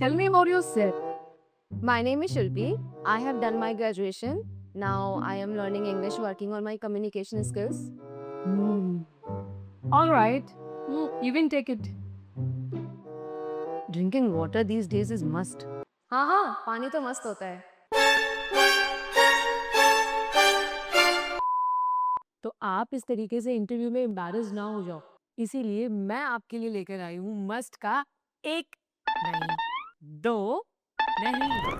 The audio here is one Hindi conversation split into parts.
Tell me about yourself. My name is Shilpi. I have done my graduation. Now I am learning English, working on my communication skills. Hmm. All right. You can take it. Drinking water these days is must. हाँ हाँ, पानी तो मस्त होता है. तो आप इस तरीके से इंटरव्यू में एम्बैरस ना हो जाओ, इसीलिए मैं आपके लिए लेकर आई हूँ मस्ट का एक नहीं, दो नहीं,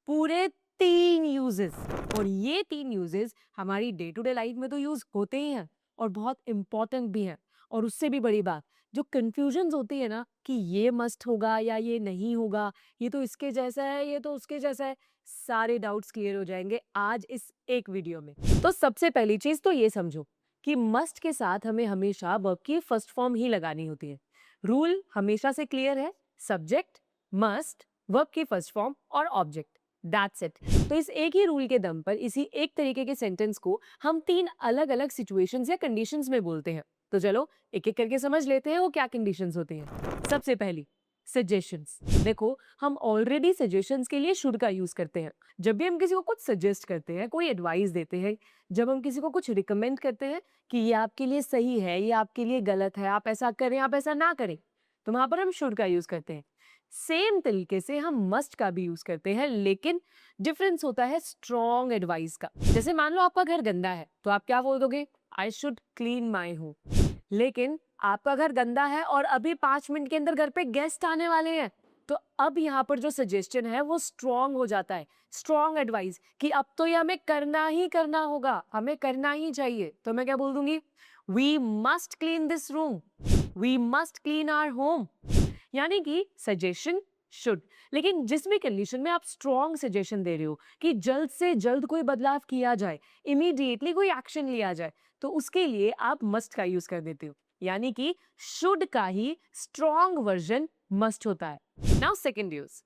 पूरे 3 यूजेस। और ये 3 यूजेस हमारी डे टू डे लाइफ में तो यूज होते ही हैं और बहुत इंपॉर्टेंट भी हैं। और उससे भी बड़ी बात, जो कंफ्यूजन्स होती है ना कि ये मस्ट होगा या ये नहीं होगा, ये तो इसके जैसा है, ये तो उसके जैसा है, सारे डाउट्स क्लियर हो जाएंगे आज इस एक वीडियो में। तो सबसे पहली चीज तो ये समझो कि मस्ट के साथ हमें हमेशा वर्ब की फर्स्ट फॉर्म ही लगानी होती है। रूल हमेशा से क्लियर है, सब्जेक्ट, मस्ट, वर्ब की फर्स्ट फॉर्म और ऑब्जेक्ट, दैट्स इट। तो इस एक ही रूल के दम पर इसी एक तरीके के सेंटेंस को हम 3 अलग अलग सिचुएशंस या कंडीशंस में बोलते हैं। तो चलो एक एक करके समझ लेते हैं वो क्या कंडीशंस होती हैं। सबसे पहली, सजेशंस। देखो, हम ऑलरेडी सजेशंस के लिए शुड का यूज करते हैं। जब भी हम किसी को कुछ सजेस्ट करते हैं, कोई एडवाइस देते हैं, जब हम किसी को कुछ रिकमेंड करते हैं कि ये आपके लिए सही है, ये आपके लिए गलत है, आप ऐसा करें, आप ऐसा ना करें, तो वहां पर हम शुड का यूज करते हैं। सेम तरीके से हम मस्ट का भी यूज करते हैं, लेकिन डिफरेंस होता है स्ट्रॉन्ग एडवाइस का। जैसे मान लो आपका घर गंदा है, तो आप क्या बोल दोगे? I should clean my home. लेकिन आपका घर गंदा है और अभी 5 मिनट के अंदर घर पे गेस्ट आने वाले हैं, तो अब यहाँ पर जो सजेशन है वो स्ट्रॉन्ग हो जाता है, स्ट्रॉन्ग एडवाइस कि अब तो ये हमें करना ही करना होगा, हमें करना ही चाहिए। तो मैं क्या बोल दूंगी? We must clean this room, we must clean our home. यानी कि सजेशन शुड, लेकिन जिस भी कंडीशन में आप स्ट्रॉन्ग सजेशन दे रहे हो कि जल्द से जल्द कोई बदलाव किया जाए, इमीडिएटली कोई एक्शन लिया जाए, तो उसके लिए आप मस्ट का यूज कर देते हो। यानी कि शुड का ही स्ट्रॉन्ग वर्जन मस्ट होता है। Now second use.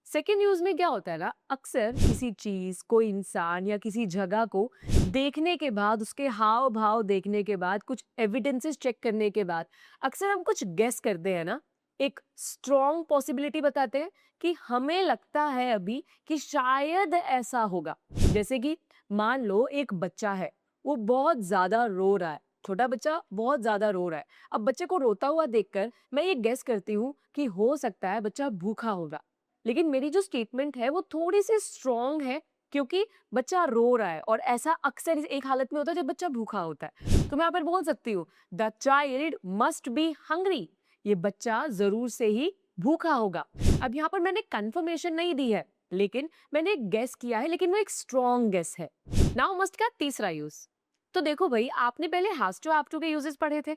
Second use में क्या होता है ना, अक्सर किसी चीज, कोई इंसान या किसी जगह को देखने के बाद, उसके हाव भाव देखने के बाद, कुछ एविडेंसेस चेक करने के बाद अक्सर हम कुछ गेस करते हैं ना, एक स्ट्रॉन्ग पॉसिबिलिटी बताते हैं कि हमें लगता है अभी कि शायद ऐसा होगा। जैसे कि मान लो एक बच्चा है, वो बहुत ज्यादा रो रहा है, छोटा बच्चा बहुत ज्यादा रो रहा है। अब बच्चे को रोता हुआ देखकर मैं ये गेस करती हूँ कि हो सकता है बच्चा भूखा होगा। लेकिन मेरी जो स्टेटमेंट है वो थोड़ी सी स्ट्रॉन्ग है, क्योंकि बच्चा रो रहा है और ऐसा अक्सर इस एक हालत में होता है जब बच्चा भूखा होता है। तो मैं यहाँ पर बोल सकती हूँ the child must be hungry, ये बच्चा जरूर से ही भूखा होगा। अब यहाँ पर मैंने कंफर्मेशन नहीं दी है, लेकिन मैंने एक गेस किया है, लेकिन वो एक स्ट्रॉन्ग गेस है। नाउ मस्ट का तीसरा यूज। तो देखो भाई, आपने पहले हैज टू हैव टू के यूजेस पढ़े थे,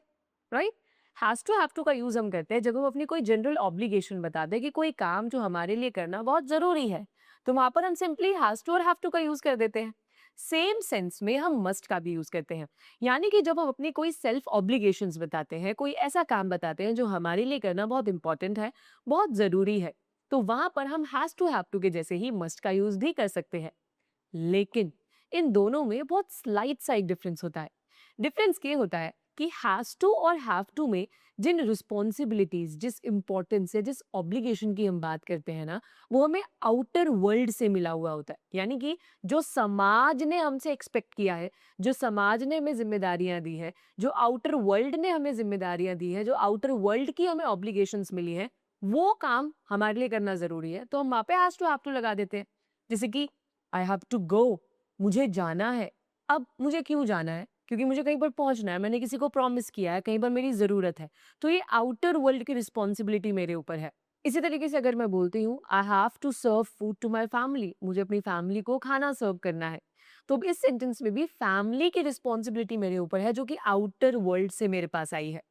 right? Has to have to का यूज हम करते हैं जब हम अपनी कोई जनरल ऑब्लिगेशन बताते हैं कि कोई काम जो हमारे लिए करना बहुत जरूरी है, तो वहां पर हम सिंपली हैज टू और हैव टू का यूज कर देते हैं। सेम सेंस में हम मस्ट का भी यूज करते हैं। यानी कि जब हम अपनी कोई सेल्फ ऑब्लिगेशंस बताते हैं, कोई ऐसा काम बताते हैं जो हमारे लिए करना बहुत इंपॉर्टेंट है, बहुत जरूरी है, तो वहां पर हम हैज टू हैव टू के जैसे ही मस्ट का यूज भी कर सकते हैं। लेकिन इन दोनों में बहुत स्लाइट सा एक डिफरेंस होता है। डिफरेंस ये होता है कि हैज टू और हैव टू में जिन रिस्पॉन्सिबिलिटीज, जिस इंपॉर्टेंस या जिस ऑब्लिगेशन की हम बात करते हैं ना, वो हमें आउटर वर्ल्ड से मिला हुआ होता है। यानी कि जो समाज ने हमसे एक्सपेक्ट किया है, जो समाज ने हमें जिम्मेदारियां दी है, जो आउटर वर्ल्ड ने हमें जिम्मेदारियां दी है, जो आउटर वर्ल्ड की हमें ऑब्लिगेशंस मिली है, वो काम हमारे लिए करना जरूरी है, तो हम वहां पे हैव टू लगा देते हैं। जैसे कि आई हैव टू गो, मुझे जाना है। अब मुझे क्यों जाना है? क्योंकि मुझे कहीं पर पहुंचना है, मैंने किसी को प्रॉमिस किया है, कहीं पर मेरी जरूरत है, तो ये आउटर वर्ल्ड की रिस्पॉन्सिबिलिटी मेरे ऊपर है। इसी तरीके से अगर मैं बोलती हूँ I have to serve food to my family, मुझे अपनी फैमिली को खाना सर्व करना है, तो इस सेंटेंस में भी फैमिली की रिस्पॉन्सिबिलिटी मेरे ऊपर है, जो कि आउटर वर्ल्ड से मेरे पास आई है।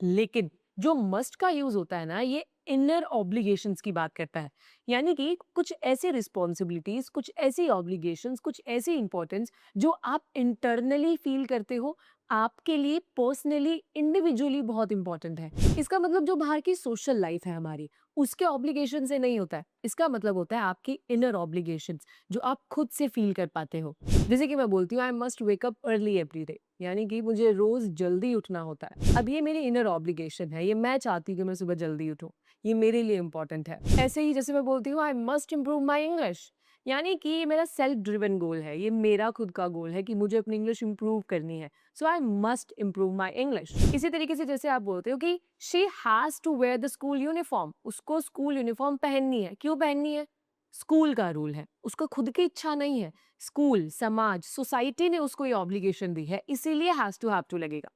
लेकिन जो मस्ट का यूज होता है ना, ये इनर ऑब्लिगेशंस की बात करता है। यानी कि कुछ ऐसी रिस्पॉन्सिबिलिटीज, कुछ ऐसी ऑब्लिगेशंस, कुछ ऐसी इंपॉर्टेंस जो आप इंटरनली फील करते हो, आपके लिए पर्सनली इंडिविजुअली बहुत इंपॉर्टेंट है। इसका मतलब जो बाहर की सोशल लाइफ है हमारी, उसके ऑब्लिगेशन से नहीं होता है। इसका मतलब होता है आपकी इनर ऑब्लिगेशंस, जो आप खुद से फील कर पाते हो। जैसे कि मैं बोलती हूँ I must wake up early every day, यानी कि मुझे रोज जल्दी उठना होता है। अब ये मेरी इनर ऑब्लिगेशन है, ये मैं चाहती हूँ कि मैं सुबह जल्दी उठूँ, ये मेरे लिए इंपॉर्टेंट है। ऐसे ही जैसे मैं बोलती हूँ आई मस्ट इम्प्रूव माई इंग्लिश, यानी कि ये मेरा सेल्फ ड्रिवन गोल है, ये मेरा खुद का गोल है कि मुझे अपनी इंग्लिश इंप्रूव करनी है। So I must improve my English. इसी तरीके से जैसे आप बोलते हो कि she has to wear the school uniform, उसको स्कूल यूनिफॉर्म पहननी है। क्यों पहननी है? स्कूल का रूल है, उसका खुद की इच्छा नहीं है। स्कूल, समाज, सोसाइटी ने उसको ये ऑब्लिगेशन दी है, इसीलिए हैव टू लगेगा।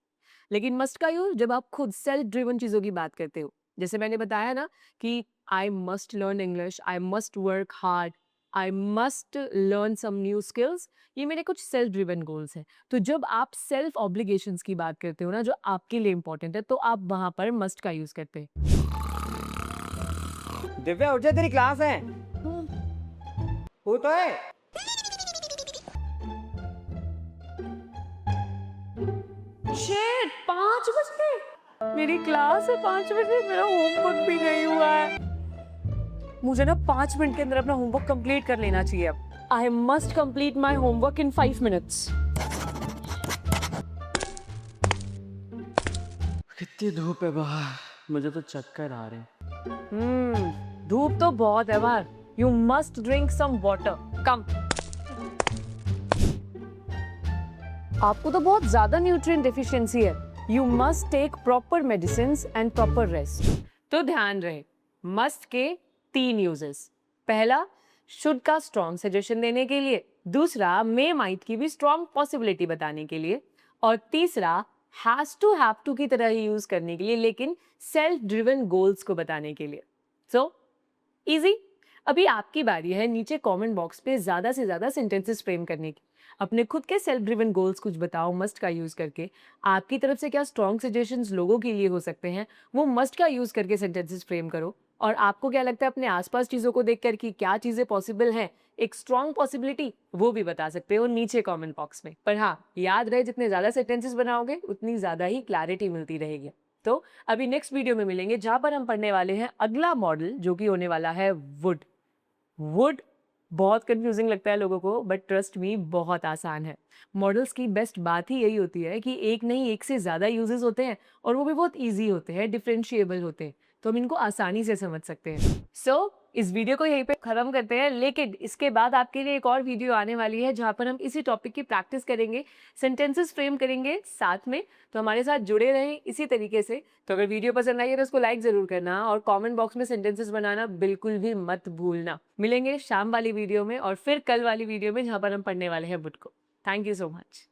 लेकिन मस्ट का यूज जब आप खुद सेल्फ ड्रिवन चीजों की बात करते हो, जैसे मैंने बताया ना कि I must learn English, I must work hard, I must learn some new skills, ये मेरे कुछ सेल्फ ड्रिवन गोल्स हैं। तो जब आप सेल्फ ऑब्लिगेशंस की बात करते हो ना, जो आपके लिए इंपॉर्टेंट है, तो आप वहां पर मस्ट का यूज करते हैं। दिव्या उठ जा, तेरी क्लास है। वो तो है। शिट, 5 बजे मेरी क्लास है, 5 बजे मेरा होमवर्क भी नहीं हुआ है। मुझे ना 5 मिनट के अंदर अपना होमवर्क कंप्लीट कर लेना चाहिए। अब I must complete my homework in 5 minutes. कितनी धूप है बाहर, मुझे तो चक्कर आ रहे हैं। धूप तो बहुत है बाहर। You must drink some water, come. आपको तो बहुत ज्यादा न्यूट्रिएंट डेफिशिएंसी है। You must take proper medicine and proper rest. तो ध्यान रहे, मस्ट के 3 यूजेस। पहला, शुड का स्ट्रॉन्ग सजेशन देने के लिए। दूसरा, मे माइट की भी स्ट्रॉन्ग पॉसिबिलिटी बताने के लिए। और तीसरा, हैव टू की तरह ही यूज करने के लिए, लेकिन सेल्फ ड्रिवन गोल्स को बताने के लिए। So easy. अभी आपकी बारी है नीचे कमेंट बॉक्स पे ज्यादा से ज्यादा सेंटेंसेस फ्रेम करने की। अपने खुद के सेल्फ ड्रिवन गोल्स कुछ बताओ मस्ट का यूज करके। आपकी तरफ से क्या स्ट्रॉन्ग सजेशंस लोगों के लिए हो सकते हैं, वो मस्ट का यूज करके सेंटेंसेस फ्रेम करो। और आपको क्या लगता है अपने आसपास चीजों को देखकर कि क्या चीजें पॉसिबल हैं, एक स्ट्रॉन्ग पॉसिबिलिटी, वो भी बता सकते हो नीचे कमेंट बॉक्स में। पर हाँ, याद रहे जितने ज्यादा सेंटेंसेस बनाओगे उतनी ज्यादा ही क्लैरिटी मिलती रहेगी। तो अभी नेक्स्ट वीडियो में मिलेंगे, जहां पर हम पढ़ने वाले हैं अगला मॉडल, जो कि होने वाला है वुड। वुड बहुत कंफ्यूजिंग लगता है लोगों को, बट ट्रस्ट मी बहुत आसान है। मॉडल्स की बेस्ट बात ही यही होती है कि एक नहीं एक से ज्यादा यूजेस होते हैं, और वो भी बहुत इजी होते हैं, डिफरेंशिएबल होते हैं, तो हम इनको आसानी से समझ सकते हैं। सो इस वीडियो को यहीं पे खत्म करते हैं, लेकिन इसके बाद आपके लिए एक और वीडियो आने वाली है जहां पर हम इसी टॉपिक की प्रैक्टिस करेंगे, सेंटेंसेस फ्रेम करेंगे साथ में। तो हमारे साथ जुड़े रहें इसी तरीके से। तो अगर वीडियो पसंद आई है तो उसको लाइक जरूर करना, और कमेंट बॉक्स में सेंटेंसेस बनाना बिल्कुल भी मत भूलना। मिलेंगे शाम वाली वीडियो में और फिर कल वाली वीडियो में, जहां पर हम पढ़ने वाले हैं बुट को। Thank you so much.